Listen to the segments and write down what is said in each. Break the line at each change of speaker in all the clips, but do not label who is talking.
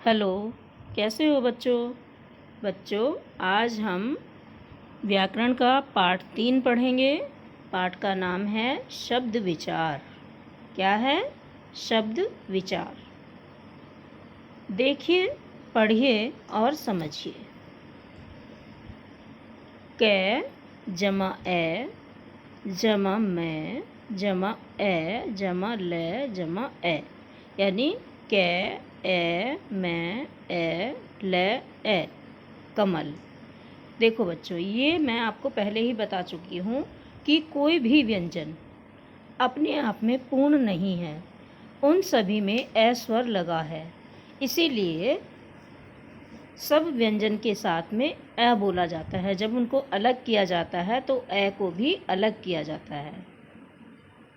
Hello, कैसे हो बच्चों आज हम व्याकरण का पाठ 3 पढ़ेंगे। पाठ का नाम है शब्द विचार। क्या है? शब्द विचार। देखिए, पढ़िए और समझिए। कै जमा ए जमा मैं जमा ए जमा ले जमा ए, यानी कै ए मैं ए ले ए, कमल। देखो बच्चों, ये मैं आपको पहले ही बता चुकी हूँ कि कोई भी व्यंजन अपने आप में पूर्ण नहीं है, उन सभी में ए स्वर लगा है। इसीलिए सब व्यंजन के साथ में ए बोला जाता है। जब उनको अलग किया जाता है तो ए को भी अलग किया जाता है।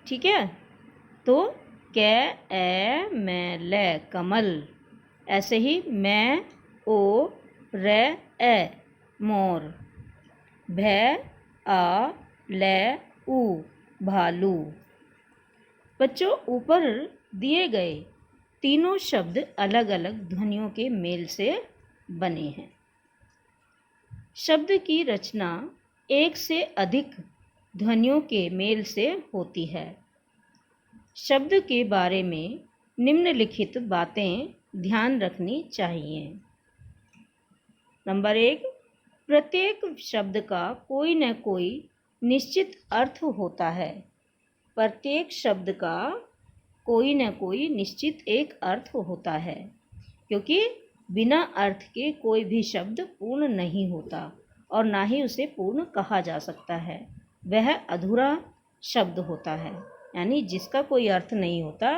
ठीक है? तो कै ए मैं ले कमल, ऐसे ही मैं ओ रे ए मोर, भै आ ले ऊ भालू। बच्चों, ऊपर दिए गए तीनों शब्द अलग अलग ध्वनियों के मेल से बने हैं। शब्द की रचना एक से अधिक ध्वनियों के मेल से होती है। शब्द के बारे में निम्नलिखित बातें ध्यान रखनी चाहिए। नंबर 1, प्रत्येक शब्द का कोई न कोई निश्चित अर्थ होता है। प्रत्येक शब्द का कोई न कोई निश्चित एक अर्थ होता है, क्योंकि बिना अर्थ के कोई भी शब्द पूर्ण नहीं होता और ना ही उसे पूर्ण कहा जा सकता है। वह अधूरा शब्द होता है, यानी जिसका कोई अर्थ नहीं होता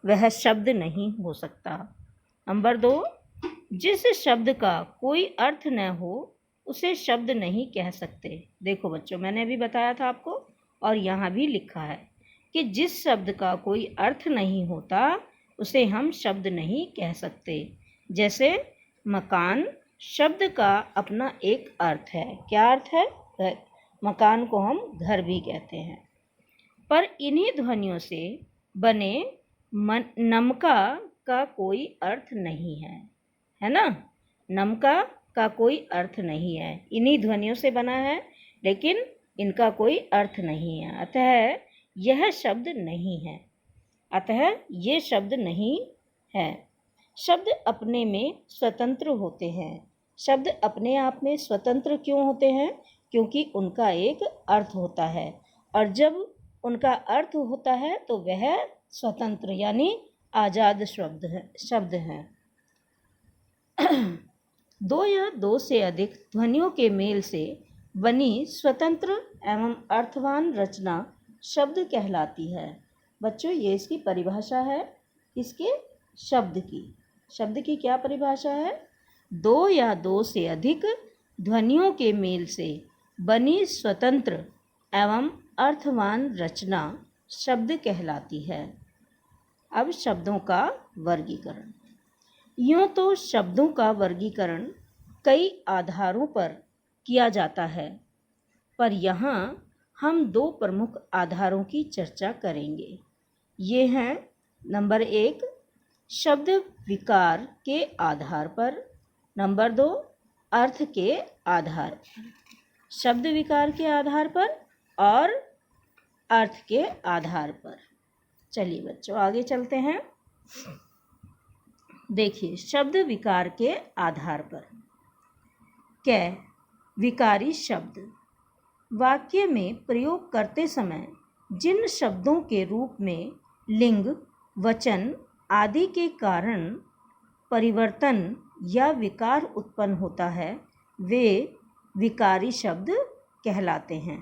वह शब्द नहीं हो सकता। नंबर 2, जिस शब्द का कोई अर्थ न हो उसे शब्द नहीं कह सकते। देखो बच्चों, मैंने भी बताया था आपको और यहाँ भी लिखा है कि जिस शब्द का कोई अर्थ नहीं होता उसे हम शब्द नहीं कह सकते। जैसे मकान शब्द का अपना एक अर्थ है। क्या अर्थ है? मकान को हम घर भी कहते हैं। पर इन्हीं ध्वनियों से बने नमका का कोई अर्थ नहीं है ना? नमका का कोई अर्थ नहीं है। इन्हीं ध्वनियों से बना है, लेकिन इनका कोई अर्थ नहीं है। अतः यह शब्द नहीं है। अतः ये शब्द नहीं है। शब्द अपने में स्वतंत्र होते हैं। शब्द अपने आप में स्वतंत्र क्यों होते हैं? क्योंकि उनका एक अर्थ होता है, और जब उनका अर्थ होता है तो वह स्वतंत्र यानी आज़ाद शब्द हैं। दो या दो से अधिक ध्वनियों के मेल से बनी स्वतंत्र एवं अर्थवान रचना शब्द कहलाती है। बच्चों, ये इसकी परिभाषा है। इसके शब्द की क्या परिभाषा है? दो या दो से अधिक ध्वनियों के मेल से बनी स्वतंत्र एवं अर्थवान रचना शब्द कहलाती है। अब शब्दों का वर्गीकरण। यूँ तो शब्दों का वर्गीकरण कई आधारों पर किया जाता है, पर यहाँ हम 2 प्रमुख आधारों की चर्चा करेंगे। ये हैं, नंबर 1, शब्द विकार के आधार पर। नंबर 2, अर्थ के आधार पर। शब्द विकार के आधार पर और अर्थ के आधार पर। चलिए बच्चों, आगे चलते हैं। देखिए, शब्द विकार के आधार पर। कै विकारी शब्द। वाक्य में प्रयोग करते समय जिन शब्दों के रूप में लिंग, वचन आदि के कारण परिवर्तन या विकार उत्पन्न होता है, वे विकारी शब्द कहलाते हैं।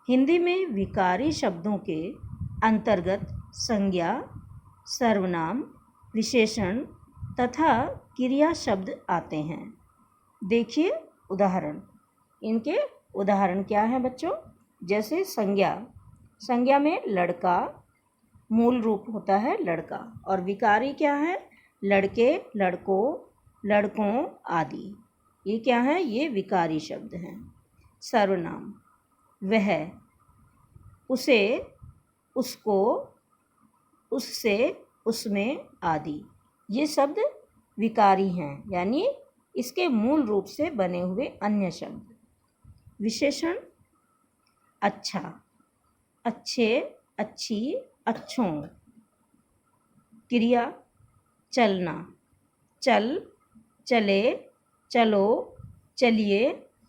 हिंदी में विकारी शब्दों के अंतर्गत संज्ञा, सर्वनाम, विशेषण तथा क्रिया शब्द आते हैं। देखिए उदाहरण। इनके उदाहरण क्या हैं बच्चों? जैसे संज्ञा में लड़का मूल रूप होता है लड़का, और विकारी क्या है? लड़के, लड़कों, लड़कों आदि। ये क्या है? ये विकारी शब्द हैं। सर्वनाम वह, उसे, उसको, उससे, उसमें आदि। ये शब्द विकारी हैं, यानी इसके मूल रूप से बने हुए अन्य शब्द। विशेषण अच्छा, अच्छे, अच्छी, अच्छों। क्रिया चलना, चल, चले, चलो, चलिए,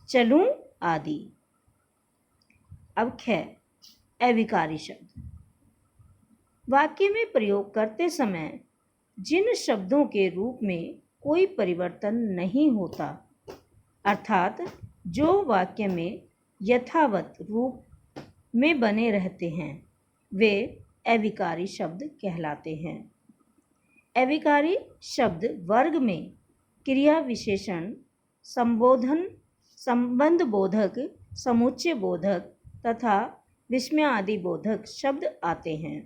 चलूं आदि। अब ख, अविकारी शब्द। वाक्य में प्रयोग करते समय जिन शब्दों के रूप में कोई परिवर्तन नहीं होता, अर्थात जो वाक्य में यथावत रूप में बने रहते हैं, वे अविकारी शब्द कहलाते हैं। अविकारी शब्द वर्ग में क्रिया विशेषण, संबोधन, संबंध बोधक, समुच्चय बोधक तथा विस्मय आदि बोधक शब्द आते हैं।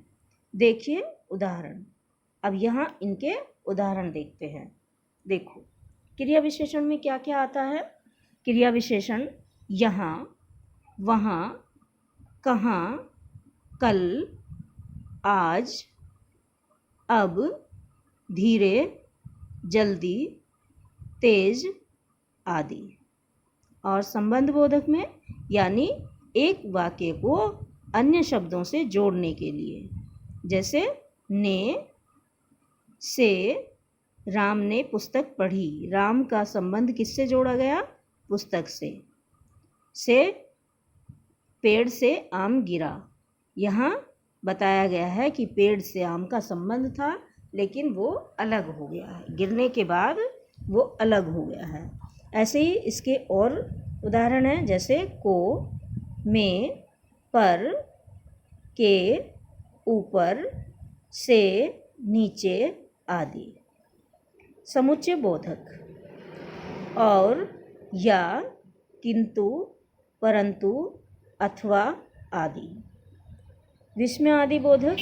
देखिए उदाहरण। अब यहाँ इनके उदाहरण देखते हैं। देखो, क्रिया विशेषण में क्या क्या आता है। क्रिया विशेषण यहाँ, वहाँ, कहाँ, कल, आज, अब, धीरे, जल्दी, तेज आदि। और संबंध बोधक में यानी एक वाक्य को अन्य शब्दों से जोड़ने के लिए, जैसे ने से राम ने पुस्तक पढ़ी। राम का संबंध किससे जोड़ा गया? पुस्तक से पेड़ से आम गिरा। यहाँ बताया गया है कि पेड़ से आम का संबंध था, लेकिन वो अलग हो गया है, गिरने के बाद वो अलग हो गया है। ऐसे ही इसके और उदाहरण हैं, जैसे को, में, पर, के, ऊपर, से, नीचे आदि। समुच्चय बोधक और, या, किंतु, परंतु, अथवा आदि। विस्मय आदि बोधक,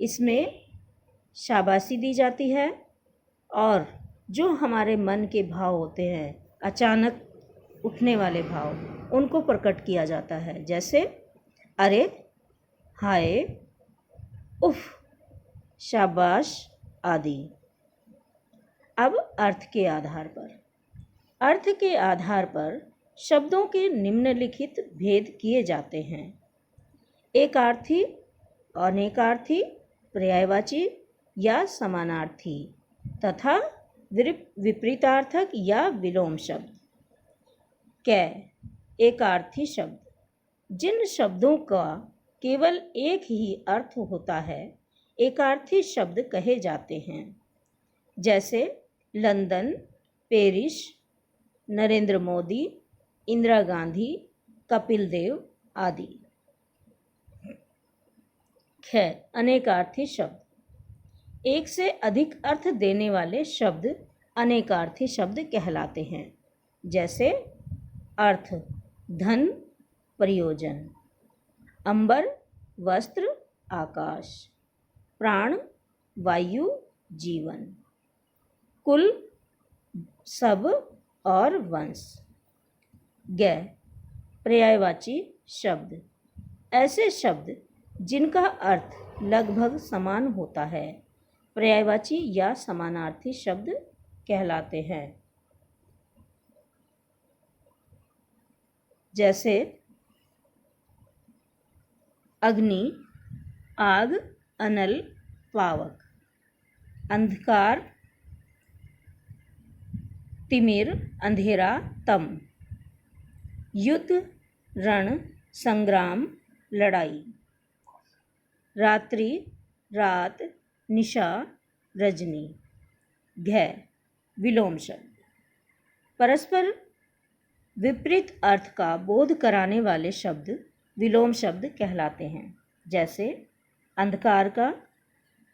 इसमें शाबाशी दी जाती है और जो हमारे मन के भाव होते हैं, अचानक उठने वाले भाव, उनको प्रकट किया जाता है, जैसे अरे, हाय, उफ, शाबाश आदि। अब अर्थ के आधार पर शब्दों के निम्नलिखित भेद किए जाते हैं। एकार्थी, अनेकार्थी, पर्यायवाची या समानार्थी तथा विपरीतार्थक या विलोम शब्द। एकार्थी शब्द, जिन शब्दों का केवल एक ही अर्थ होता है, एकार्थी शब्द कहे जाते हैं, जैसे लंदन, पेरिस, नरेंद्र मोदी, इंदिरा गांधी, कपिल देव आदि। अनेकार्थी शब्द, एक से अधिक अर्थ देने वाले शब्द अनेकार्थी शब्द कहलाते हैं, जैसे अर्थ धन, प्रयोजन, अंबर, वस्त्र, आकाश, प्राण, वायु, जीवन, कुल, सब और वंश। पर्यायवाची शब्द, ऐसे शब्द जिनका अर्थ लगभग समान होता है, पर्यायवाची या समानार्थी शब्द कहलाते हैं, जैसे अग्नि, आग, अनल, पावक, अंधकार, तिमिर, अंधेरा, तम, युद्ध, रण, संग्राम, लड़ाई, रात्रि, रात, निशा, रजनी। विलोम शब्द, परस्पर विपरीत अर्थ का बोध कराने वाले शब्द विलोम शब्द कहलाते हैं, जैसे अंधकार का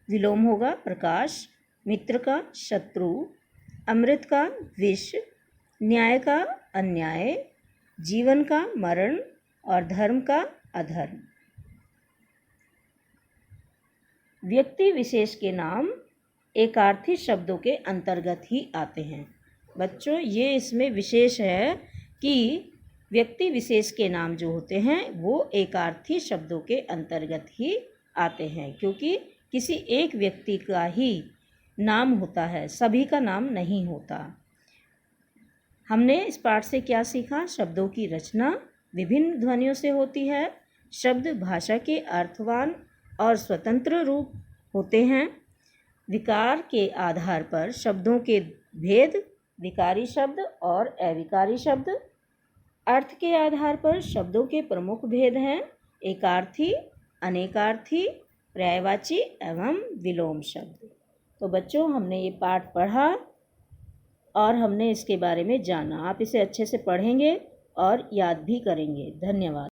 विलोम होगा प्रकाश, मित्र का शत्रु, अमृत का विष, न्याय का अन्याय, जीवन का मरण और धर्म का अधर्म। व्यक्ति विशेष के नाम एकार्थी शब्दों के अंतर्गत ही आते हैं। बच्चों, ये इसमें विशेष है कि व्यक्ति विशेष के नाम जो होते हैं वो एकार्थी शब्दों के अंतर्गत ही आते हैं, क्योंकि किसी एक व्यक्ति का ही नाम होता है, सभी का नाम नहीं होता। हमने इस पाठ से क्या सीखा? शब्दों की रचना विभिन्न ध्वनियों से होती है। शब्द भाषा के अर्थवान और स्वतंत्र रूप होते हैं। विकार के आधार पर शब्दों के भेद, विकारी शब्द और अविकारी शब्द। अर्थ के आधार पर शब्दों के प्रमुख भेद हैं एकार्थी, अनेकार्थी, पर्यायवाची एवं विलोम शब्द। तो बच्चों, हमने ये पाठ पढ़ा और हमने इसके बारे में जाना। आप इसे अच्छे से पढ़ेंगे और याद भी करेंगे। धन्यवाद।